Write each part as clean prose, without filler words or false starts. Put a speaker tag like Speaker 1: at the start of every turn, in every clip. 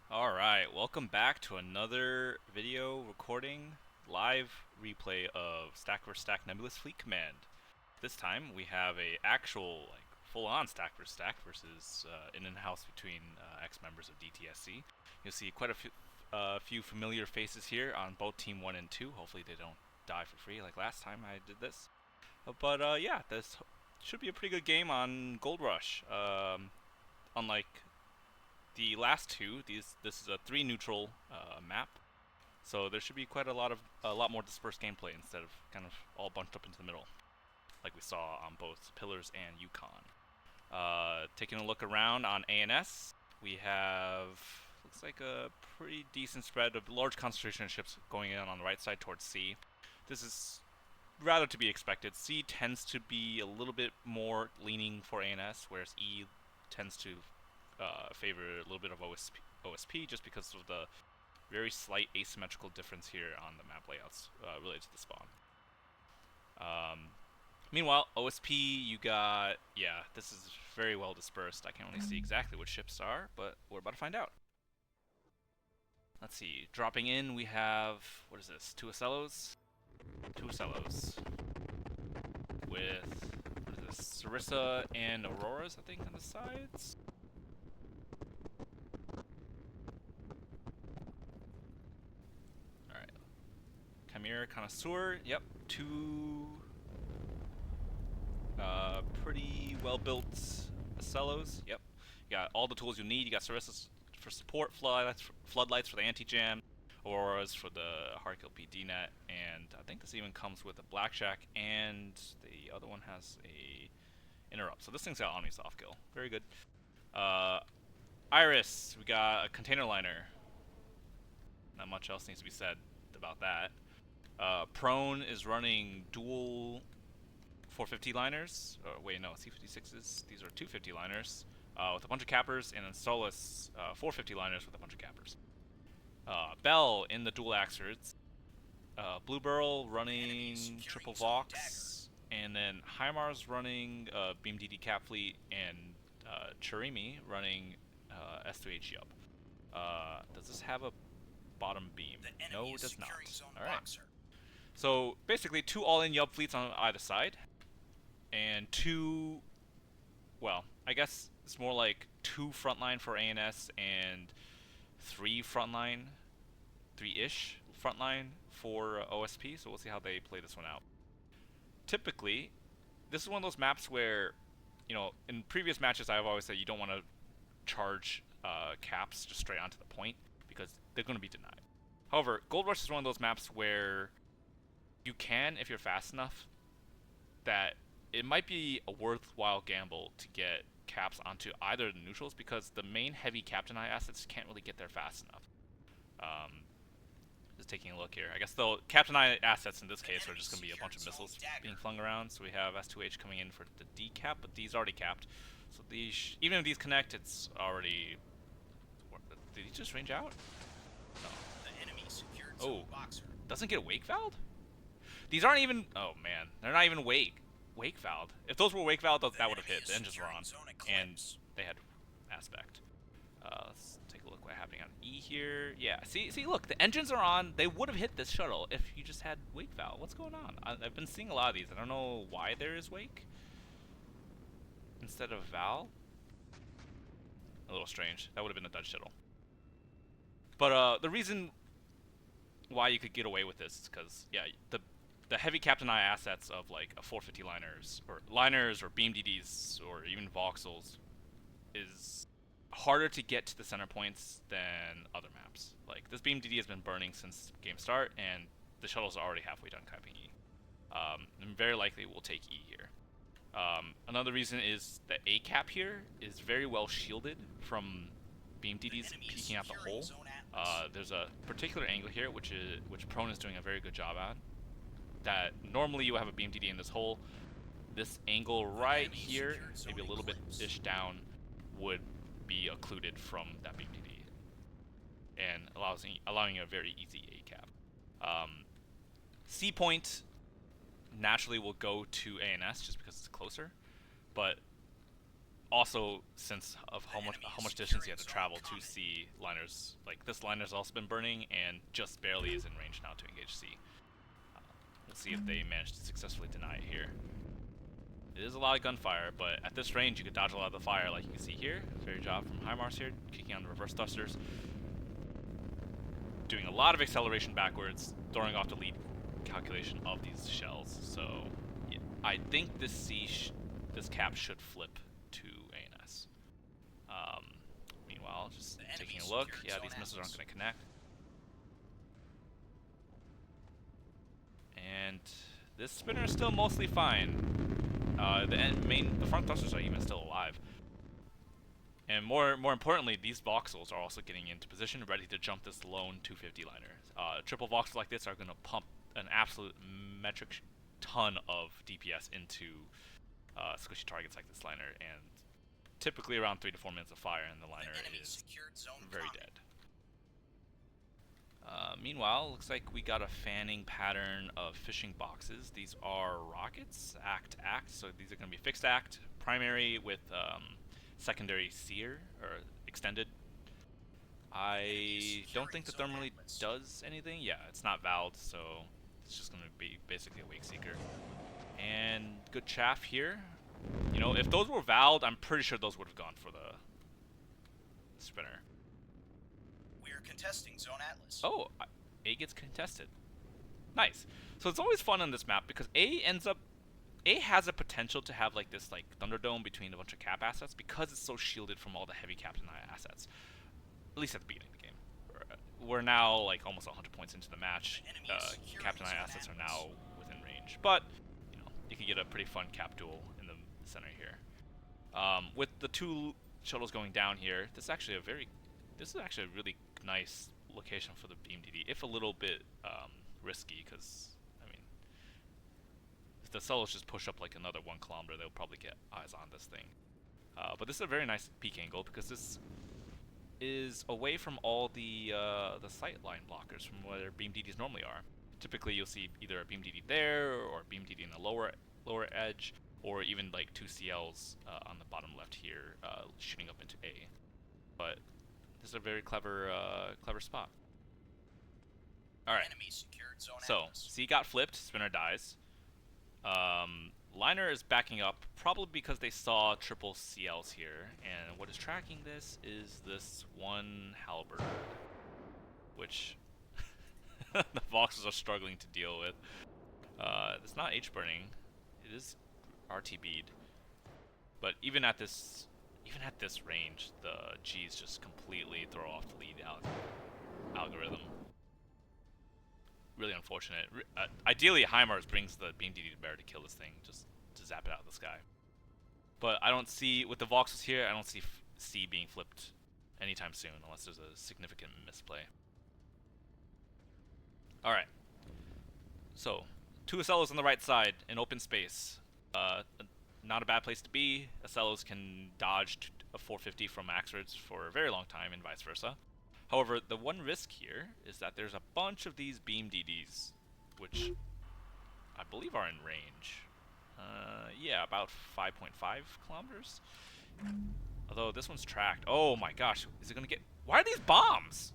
Speaker 1: Alright, welcome back to another video recording live replay of Stack vs Stack Nebulous Fleet Command. This time we have a actual full-on Stack vs Stack versus in-house between ex-members of DTSC. You'll see quite a few familiar faces here on both Team 1 and 2. Hopefully they don't die for free like last time I did this. But yeah, this should be a pretty good game on Goldrush. Unlike the last two, this is a 3 neutral map, so there should be quite a lot more dispersed gameplay instead of kind of all bunched up into the middle, like we saw on both Pillars and Yukon. Taking a look around on ANS, we have looks like a pretty decent spread of large concentration of ships going in on the right side towards C. This is rather to be expected. C tends to be a little bit more leaning for ANS, whereas E tends to favor a little bit of OSP just because of the very slight asymmetrical difference here on the map layouts related to the spawn. Meanwhile, OSP, you got, yeah, this is very well dispersed. I can only see exactly what ships are, but we're about to find out. Let's see, dropping in, we have, what is this, two Ocellos? Two Ocellos. With, what is this, Sarissa and Auroras, I think, on the sides? Alright. Chimera Connoisseur, yep, two pretty well-built Ocellos, yep. You got all the tools you need. You got Sarissas for support, floodlights for the anti-jam, Auroras for the hard kill PD net, and I think this even comes with a blackjack, and the other one has a interrupt. So this thing's got Omni soft kill. Very good. Iris, we got a container liner. Not much else needs to be said about that. Prone is running dual 450 liners. Wait, no, C56s. These are 250 liners with a bunch of cappers, and then Solus 450 liners with a bunch of cappers. Bell in the dual axers. Blue Burl running triple Vox, and then Heimar's running Beam DD Cap Fleet, and Chirimi running S2H Yub. Does this have a bottom beam? No, it does not. Alright. So basically, two all-in Yub fleets on either side, and two, well, I guess it's more like two frontline for ANS and three frontline, three-ish frontline for OSP, so we'll see how they play this one out. Typically, this is one of those maps where, you know, in previous matches I've always said you don't want to charge caps just straight onto the point, because they're going to be denied. However, Goldrush is one of those maps where you can, if you're fast enough, that it might be a worthwhile gamble to get caps onto either of the neutrals, because the main heavy Captain Eye assets can't really get there fast enough. Just taking a look here. I guess the Captain Eye assets in this case are just going to be a bunch of missiles being flung around. So we have S2H coming in for the decap, but these already capped. So these, even if these connect, it's already... Did he just range out? No.
Speaker 2: The enemy secured oh, boxer.
Speaker 1: Doesn't get wake valved? These aren't even... Oh man, they're not even wake valved. If those were wake valved, that would have hit. The engines were on, and they had aspect. Let's take a look what's happening on E here. Yeah, see, look, the engines are on. They would have hit this shuttle if you just had wake valve. What's going on? I've been seeing a lot of these. I don't know why there is wake instead of val. A little strange. That would have been a Dutch shuttle. But the reason why you could get away with this is because, yeah, the heavy Captain Eye assets of like a 450 liners or beam DDs or even voxels is harder to get to the center points than other maps. Like, this beam DD has been burning since game start, and the shuttles are already halfway done capping E. And very likely we'll take E here. Another reason is that A cap here is very well shielded from beam DDs peeking out the hole. There's a particular angle here which Prone is doing a very good job at. That normally you have a beam DD in this hole. This angle right here, maybe a little bit ish down, would be occluded from that beam DD, and allowing you a very easy A cap. C point naturally will go to ANS just because it's closer, but also since of how much distance you had to travel to see liners. Like this liner's also been burning and just barely is in range now to engage C. We'll see if they manage to successfully deny it here. It is a lot of gunfire, but at this range you could dodge a lot of the fire, like you can see here. Very job from HIMARS here, kicking on the reverse thrusters, doing a lot of acceleration backwards, throwing off the lead calculation of these shells. So yeah, I think this this cap should flip to ANS. Meanwhile, just taking a look, yeah, these missiles aren't going to connect. And this spinner is still mostly fine. The front thrusters are even still alive. And more importantly, these voxels are also getting into position, ready to jump this lone 250 liner. Triple voxels like this are going to pump an absolute metric ton of DPS into squishy targets like this liner, and typically around 3 to 4 minutes of fire, and the liner is very dead. Meanwhile, looks like we got a fanning pattern of fishing boxes. These are rockets, act, so these are going to be fixed act, primary with secondary sear, or extended. I don't think the thermally does anything. Yeah, it's not valved, so it's just going to be basically a wake seeker. And good chaff here. You know, if those were valved, I'm pretty sure those would have gone for the spinner.
Speaker 2: We're contesting Zone Atlas.
Speaker 1: Oh, A gets contested. Nice. So it's always fun on this map because A has a potential to have like this Thunderdome between a bunch of cap assets because it's so shielded from all the heavy cap deny assets. At least at the beginning of the game. We're now like almost 100 points into the match. Cap deny assets are now within range, but you know you can get a pretty fun cap duel in the center here. With the two shuttles going down here, this is actually a really nice location for the beam DD, if a little bit risky, because I mean, if the cellos just push up like another 1 kilometer, they'll probably get eyes on this thing. But this is a very nice peak angle because this is away from all the sight line blockers from where beam DDs normally are. Typically, you'll see either a beam DD there or a beam DD in the lower edge, or even like 2 CLs on the bottom left here, shooting up into A. But this is a very clever spot. All right. So C got flipped, spinner dies. Liner is backing up, probably because they saw triple CLs here, and what is tracking this is this one halberd, which the voxels are struggling to deal with. It's not H burning, it is RTB'd, but even at this range, the G's just completely throw off the lead algorithm. Really unfortunate. Ideally, HIMARS brings the beam DD to bear to kill this thing, just to zap it out of the sky. But I don't see, with the voxels here, I don't see C being flipped anytime soon, unless there's a significant misplay. Alright. So, 2 Acellos on the right side, in open space. Not a bad place to be. Acellos can dodge a 450 from Axfords for a very long time, and vice versa. However, the one risk here is that there's a bunch of these beam DDs, which I believe are in range. Yeah, about 5.5 kilometers. Although this one's tracked. Oh my gosh, is it gonna get... Why are these bombs?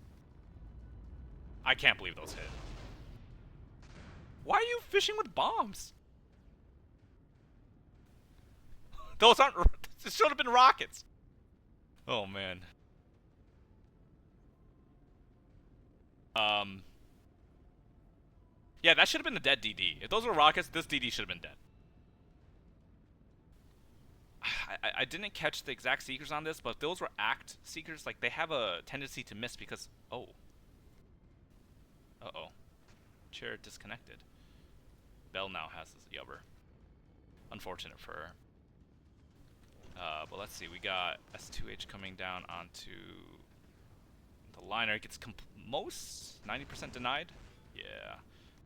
Speaker 1: I can't believe those hit. Why are you fishing with bombs? Those aren't... This should have been rockets. Oh man. Yeah, that should have been the dead DD. If those were rockets, this DD should have been dead. I didn't catch the exact seekers on this, but if those were act seekers, like, they have a tendency to miss because... Oh. Uh-oh. Chair disconnected. Bell now has this yubber. Unfortunate for her. But let's see, we got S2H coming down onto the liner. It gets most 90% denied. Yeah.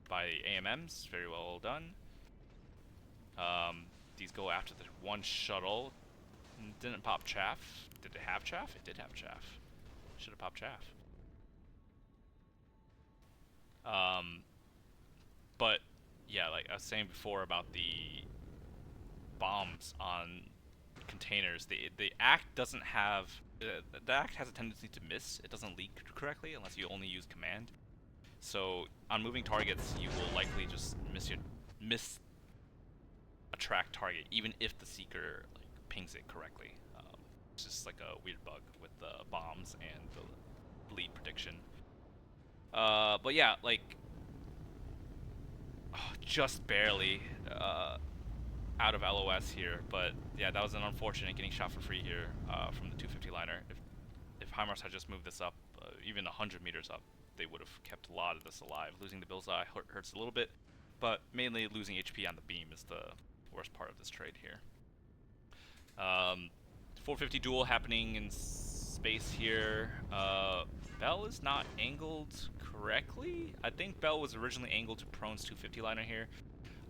Speaker 1: By AMMs, very well done. These go after the one shuttle. Didn't pop chaff. Did it have chaff? It did have chaff. Should have popped chaff. But yeah, like I was saying before about the bombs on containers. The act doesn't have the act has a tendency to miss. It doesn't leak correctly unless you only use command. So on moving targets, you will likely just miss a track target, even if the seeker like pings it correctly. It's just like a weird bug with the bombs and the lead prediction. But yeah, like just barely out of LOS here. But yeah, that was an unfortunate getting shot for free here from the 250 liner. If HIMARS had just moved this up, even 100 meters up, they would have kept a lot of this alive. Losing the bullseye hurts a little bit, but mainly losing HP on the beam is the worst part of this trade here. 450 duel happening in space here. Bell is not angled correctly. I think Bell was originally angled to Prone's 250 liner here.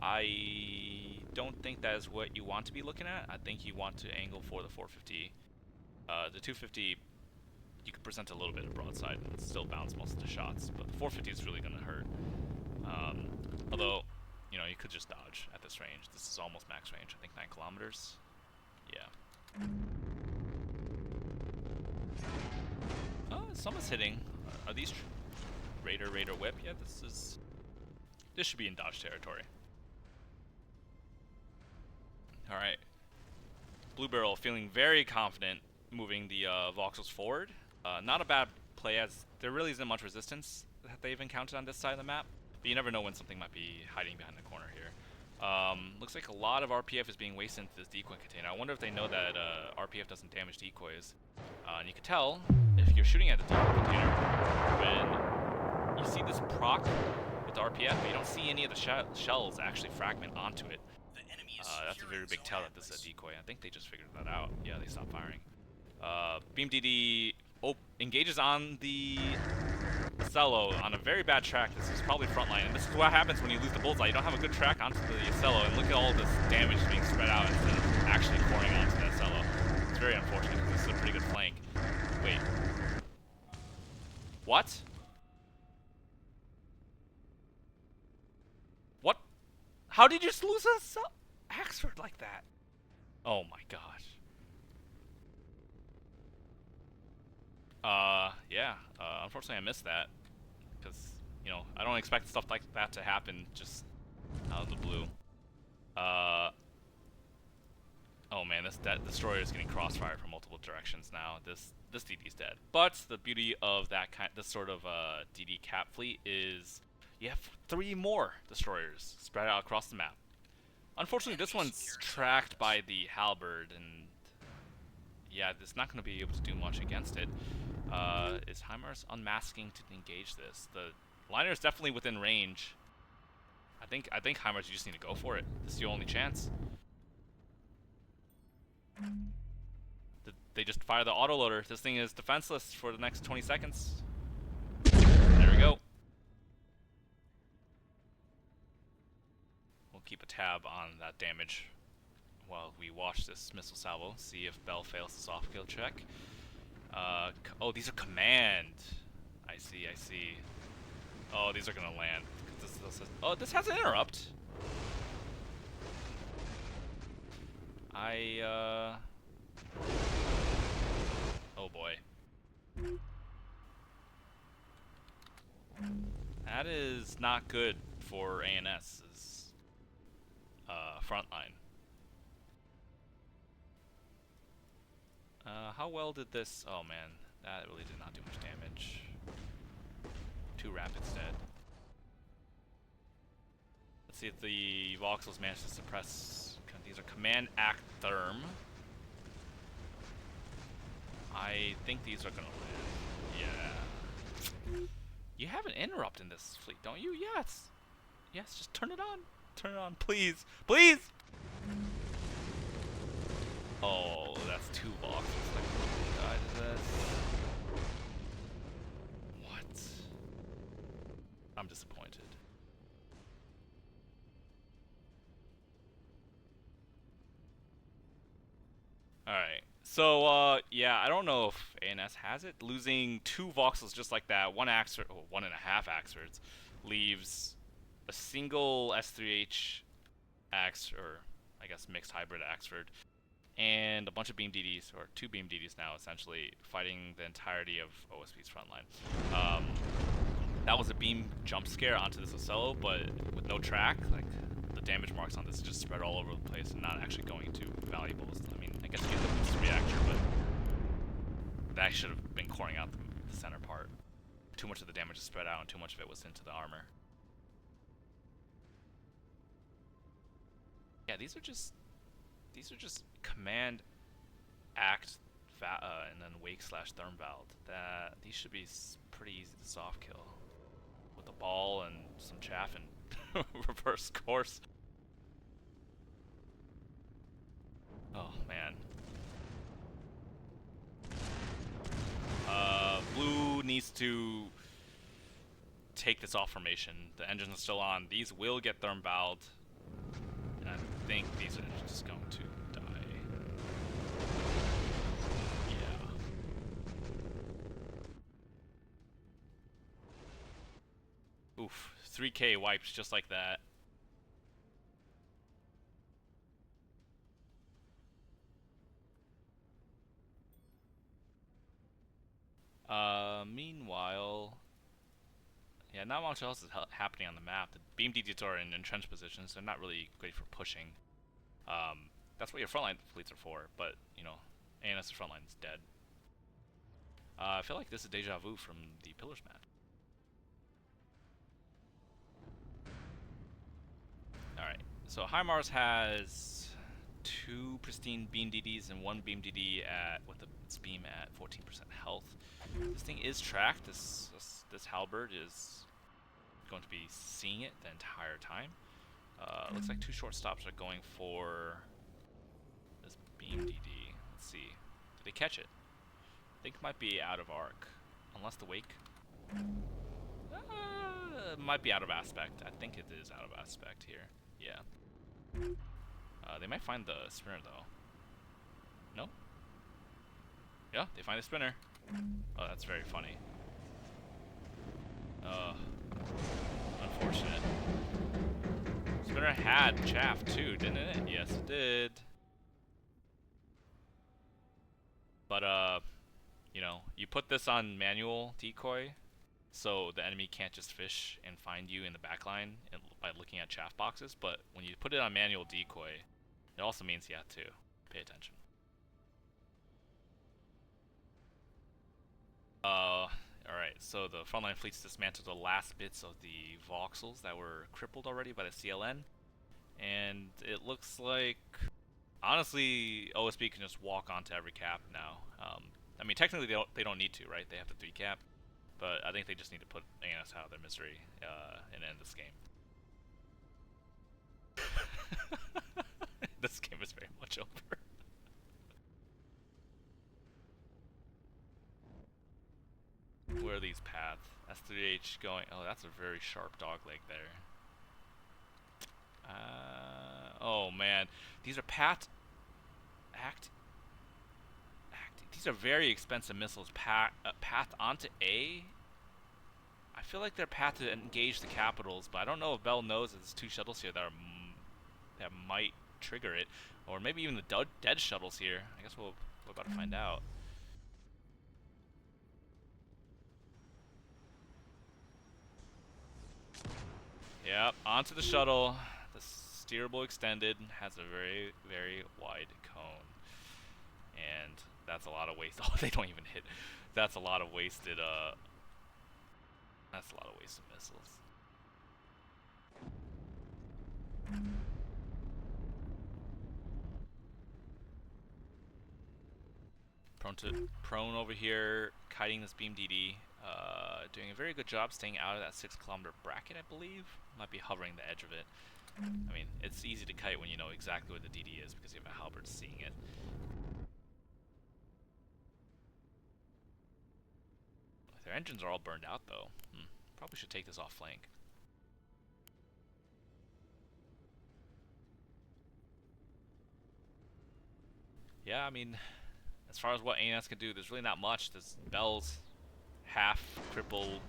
Speaker 1: I don't think that is what you want to be looking at. I think you want to angle for the 450. The 250, you could present a little bit of broadside and still bounce most of the shots, but the 450 is really going to hurt. Although, you know, you could just dodge at this range. This is almost max range, I think 9 kilometers. Yeah. Oh, someone's hitting. Are these Raider whip? Yeah, this should be in dodge territory. Alright. Blue Barrel feeling very confident moving the voxels forward. Not a bad play, as there really isn't much resistance that they've encountered on this side of the map, but you never know when something might be hiding behind the corner here. Looks like a lot of RPF is being wasted into this decoy container. I wonder if they know that RPF doesn't damage decoys. And you can tell, if you're shooting at the decoy container, when you see this proc with the RPF, but you don't see any of the shells actually fragment onto it. That's a very big tell that this is a decoy. I think they just figured that out. Yeah, they stopped firing. Beam DD engages on the Cello on a very bad track. This is probably frontline, and this is what happens when you lose the bullseye. You don't have a good track onto the Cello, and look at all this damage being spread out instead of actually pouring onto that Cello. It's very unfortunate because this is a pretty good flank. Wait. What? What? How did you just lose a Axford like that? Oh my gosh. Yeah. Unfortunately, I missed that because, you know, I don't expect stuff like that to happen just out of the blue. Oh man, that destroyer is getting crossfired from multiple directions now. This DD's dead. But the beauty of this sort of DD cap fleet is you have 3 more destroyers spread out across the map. Unfortunately, this one's tracked by the halberd, and yeah, it's not going to be able to do much against it. Is HIMARS unmasking to engage this? The liner is definitely within range. I think HIMARS, you just need to go for it. This is your only chance. They just fire the autoloader. This thing is defenseless for the next 20 seconds. There we go. We'll keep a tab on that damage while we watch this missile salvo, see if Bell fails the soft kill check. Oh, these are command. I see. Oh, these are gonna land. Oh, this has an interrupt. Oh boy. That is not good for ANS's front line. How well did this... Oh man, that really did not do much damage. 2 rapids dead. Let's see if the voxels manage to suppress... These are command act therm. I think these are gonna land. Yeah. You have an interrupt in this fleet, don't you? Yes. Yes, just turn it on. Turn it on, please. Please! Oh, that's 2 voxels that died to this. What? I'm disappointed. Alright. So, yeah, I don't know if ANS has it. Losing 2 voxels just like that, 1 Axford, or 1.5 Axfords, leaves a single S3H Ax, or I guess mixed hybrid Axford, and a bunch of beam DDs, or 2 beam DDs now, essentially, fighting the entirety of OSP's front line. That was a beam jump scare onto this Ocello, but with no track, like, the damage marks on this just spread all over the place and not actually going to valuables. I mean, I guess you get the boost reactor, but that should have been coring out the center part. Too much of the damage is spread out and too much of it was into the armor. Yeah, these are just command act and then wake slash thermvald. These should be pretty easy to soft kill with a ball and some chaff and reverse course. Oh man. Blue needs to take this off formation. The engines are still on. These will get thermvald. And I think these are just going to die. Yeah. Oof. 3K wipes just like that. Meanwhile, yeah, not much else is happening on the map. The beam DDs are in entrenched positions, so they're not really great for pushing. That's what your frontline fleets are for, but, you know, ANS's frontline is dead. I feel like this is deja vu from the Pillars match. Alright, so HIMARS has 2 pristine beam DDs and 1 beam DD with its beam at 14% health. This thing is tracked. This halberd is going to be seeing it the entire time. Looks like 2 short stops are going for this beam DD. Let's see. Did they catch it? I think it might be out of arc. Unless the wake. Might be out of aspect. I think it is out of aspect here. Yeah. They might find the spinner though. No? Yeah, they find the spinner. Oh, that's very funny. Unfortunate. Spinner had chaff too, didn't it? Yes, it did. But, you know, you put this on manual decoy, so the enemy can't just fish and find you in the backline by looking at chaff boxes, but when you put it on manual decoy, it also means you have to pay attention. Alright, so the frontline fleets dismantled the last bits of the voxels that were crippled already by the CLN, and it looks like, honestly, OSB can just walk onto every cap now. I mean, technically they don't need to, right? They have the 3 cap, but I think they just need to put ANS out of their misery and end this game. This game is very much over. Where are these paths? S3H going. Oh, that's a very sharp dog leg there. Oh man, these are path. These are very expensive missiles. Path onto A. I feel like they're path to engage the capitals, but I don't know if Bell knows that there's 2 shuttles here that might trigger it, or maybe even the dead shuttles here. I guess we're about to find out. Yep, onto the shuttle. The steerable extended has a very, very wide cone. And that's a lot of waste. Oh, they don't even hit. That's a lot of wasted, that's a lot of wasted missiles. Prone over here, kiting this beam DD. Doing a very good job staying out of that 6-kilometer bracket, I believe. Might be hovering the edge of it. I mean, it's easy to kite when you know exactly where the DD is because you have a halberd seeing it. Their engines are all burned out though. Probably should take this off flank. Yeah, I mean, as far as what ANS can do, there's really not much. This Bell's half crippled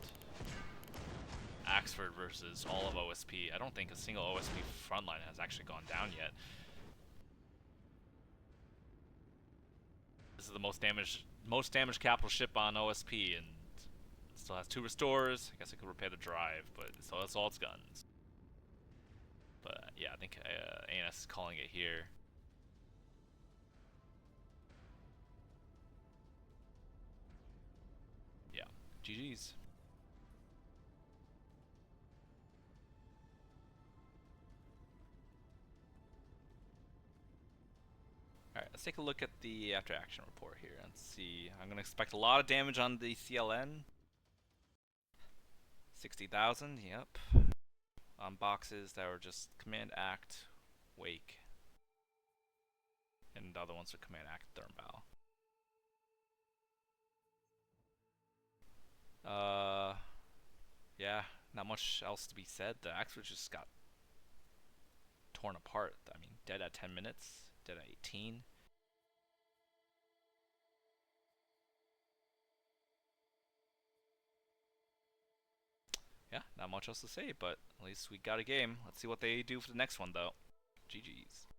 Speaker 1: Axford versus all of OSP. I don't think a single OSP frontline has actually gone down yet. is the most damaged capital ship on OSP, and it still has 2 restores. I guess it could repair the drive, but so that's all its guns. But yeah, I think ANS is calling it here. Yeah, GG's. Alright, let's take a look at the after action report here and see. I'm gonna expect a lot of damage on the CLN. 60,000, yep. On boxes that were just command act, wake. And the other ones are command act, thermal. Yeah, not much else to be said. The axe just got torn apart. I mean, dead at 10 minutes, dead at 18. Yeah, not much else to say, but at least we got a game. Let's see what they do for the next one, though. GG's.